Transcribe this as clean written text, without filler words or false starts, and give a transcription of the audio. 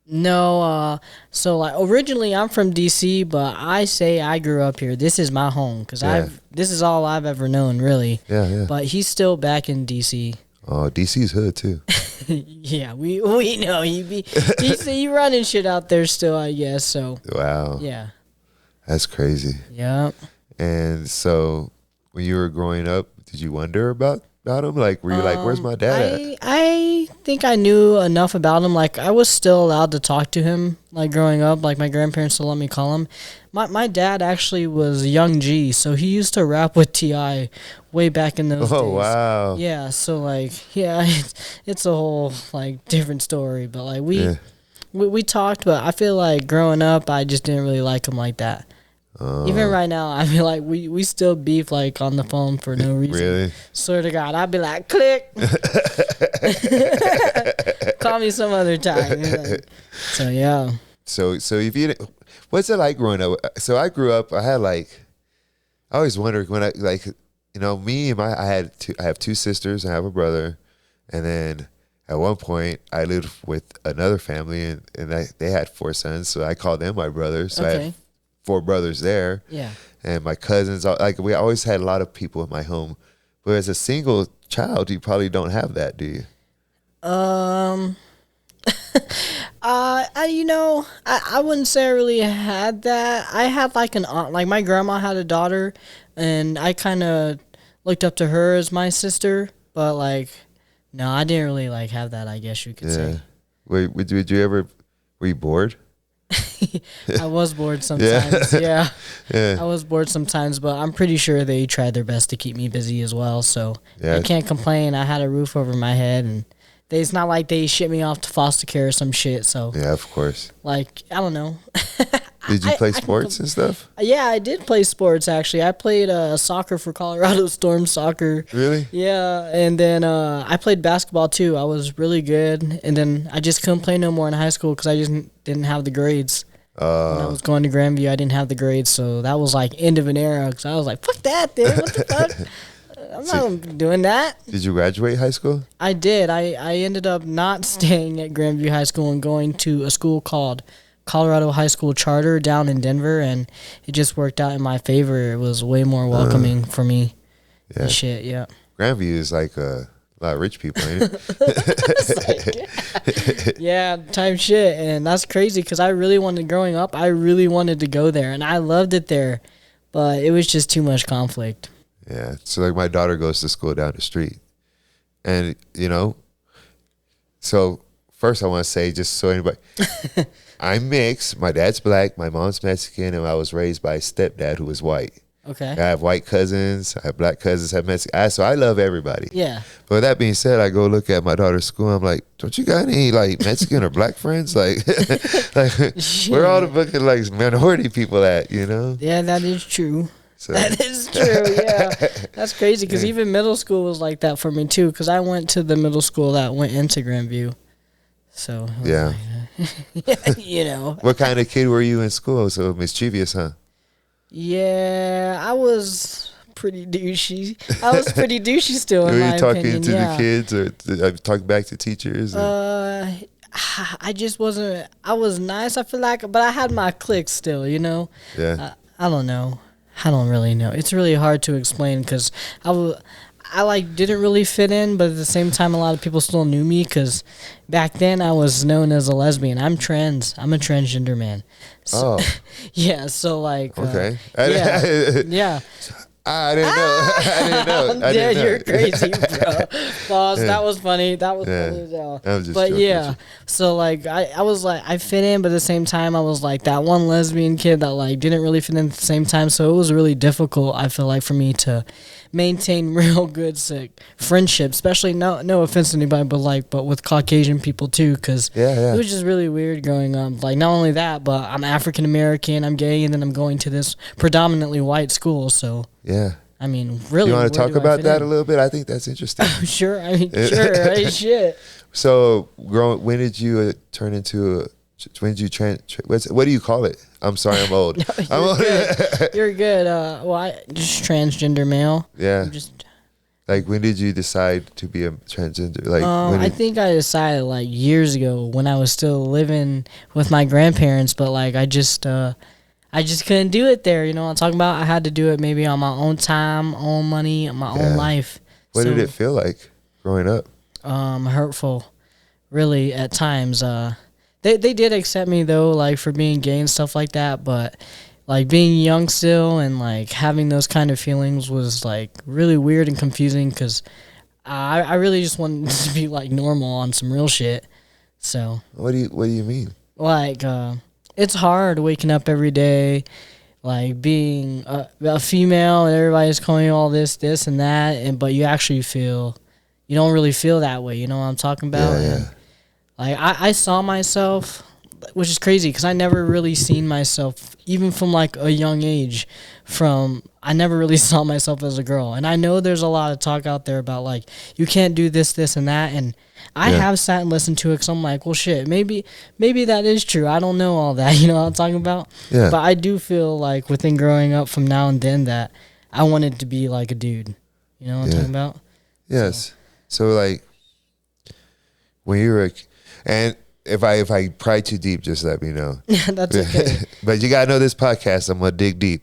No, so like originally I'm from DC, but I say I grew up here. This is my home because Yeah. this is all I've ever known, really. Yeah, yeah. But he's still back in DC. Oh, DC's hood too. Yeah, we know he running shit out there still, I guess. So Wow, yeah, that's crazy. yeah. And so, when you were growing up, did you wonder about him? Like, were you like, "Where's my dad at?" I think I knew enough about him. Like I was still allowed to talk to him. Like growing up, like my grandparents still let me call him. My dad actually was Young G, so he used to rap with Ti way back in those days. Oh wow. Yeah, so like yeah, it's a whole like different story. But like Yeah. we talked, but I feel like growing up, I just didn't really like him like that. Even right now, I feel like we still beef like on the phone for no reason. Really? Swear to God, I'd be like, click. Call me some other time. Like, so yeah. So if you, what's it like growing up? So I grew up. I had like, I always wondered when I like, me and I have two sisters. I have a brother, and then at one point I lived with another family, and they had four sons. So I called them my brothers. So I Okay. had four brothers there. Yeah. And my cousins, like we always had a lot of people in my home. But as a single child, you probably don't have that, do you? I wouldn't say I really had that. I had like an aunt, like my grandma had a daughter, and I kind of looked up to her as my sister. But like, no, I didn't really like have that. I guess you could say. Would you ever? Were you bored? I was bored sometimes. Yeah. Yeah. I was bored sometimes, but I'm pretty sure they tried their best to keep me busy as well. So Yeah. I can't complain. I had a roof over my head, and it's not like they shipped me off to foster care or some shit. So Yeah, of course. like I don't know. Did you play I sports and stuff? Yeah, I did play sports actually. I played soccer for Colorado Storm soccer. Really? Yeah, and then I played basketball too. I was really good, and then I just couldn't play no more in high school because I just didn't have the grades. When I was going to Grandview, I didn't have the grades, so that was like end of an era. Because I was like, "Fuck that, dude! What the fuck? I'm not doing that." Did you graduate high school? I did. I ended up not staying at Grandview High School and going to a school called Colorado High School Charter down in Denver, and it just worked out in my favor. It was way more welcoming for me. Yeah. And shit, yeah. Grandview is like a lot of rich people, ain't it? Yeah, type shit, and that's crazy because I really wanted, growing up, I really wanted to go there, and I loved it there, but it was just too much conflict. Yeah. So like my daughter goes to school down the street, and so first I want to say, just so anybody, I'm mixed. My dad's black, my mom's Mexican, and I was raised by a stepdad who was white. Okay. I have white cousins, I have black cousins, I have Mexican. So I love everybody. Yeah. But with that being said, I go look at my daughter's school. I'm like, don't you got any like Mexican or black friends? Like, where all the fucking like minority people at? Yeah, that is true. So That is true, yeah. That's crazy because even middle school was like that for me too because I went to the middle school that went into Grandview. So, it was yeah. like, What kind of kid were you in school? So mischievous, huh? Yeah, I was pretty douchey. I was pretty douchey still, in Were my you talking opinion. to Yeah. the kids or talking back to teachers? I just wasn't. I was nice. I feel like, but I had my cliques still. Yeah. I don't know. I don't really know. It's really hard to explain because I like didn't really fit in, but at the same time, a lot of people still knew me because back then I was known as a lesbian. I'm trans. I'm a transgender man. So, Oh. yeah. So like. Okay. Yeah. Yeah. I didn't know. I didn't know. I Yeah, didn't know. you're crazy, bro. Boss, Yeah. that was funny. That was Yeah. funny as hell. I was just But joking yeah, with so like I was like I fit in, but at the same time I was like that one lesbian kid that like didn't really fit in at the same time. So it was really difficult. I feel like for me to maintain real good sick friendship, especially no offense to anybody, but with Caucasian people too, because Yeah. it was just really weird growing up. Like not only that, but I'm African American, I'm gay, and then I'm going to this predominantly white school. So Yeah. I mean, really, You want to where talk do I about fit that in? a little bit? I think that's interesting. Sure, I mean, sure, right? Shit. So, when did you turn into? When did you what do you call it? I'm sorry, I'm old. I'm You're old. good. You're good. Well, I just transgender male. Yeah. I'm just Like, when did you decide to be a transgender? Like, I think I decided like years ago when I was still living with my grandparents, but like I just couldn't do it there. You know what I'm talking about? I had to do it maybe on my own time, own money, my own life. What did it feel like growing up? Hurtful, really at times. They did accept me though, like for being gay and stuff like that, but like being young still and like having those kind of feelings was like really weird and confusing because I really just wanted to be like normal on some real shit. So What do you mean? like it's hard waking up every day, like being a female and everybody's calling you all this and that, and but you actually feel you don't really feel that way. You know what I'm talking about? Yeah. And, like I saw myself, which is crazy because I never really seen myself, even from like a young age. I never really saw myself as a girl, and I know there's a lot of talk out there about like you can't do this, and that, and I have sat and listened to it because I'm like, well, shit, maybe that is true. I don't know all that, you know what I'm talking about? Yeah. But I do feel like within growing up from now and then that I wanted to be like a dude. You know what I'm talking about? Yes. So like when you were, and if I pry too deep, just let me know. Yeah, that's okay. But you gotta know this podcast, I'm gonna dig deep.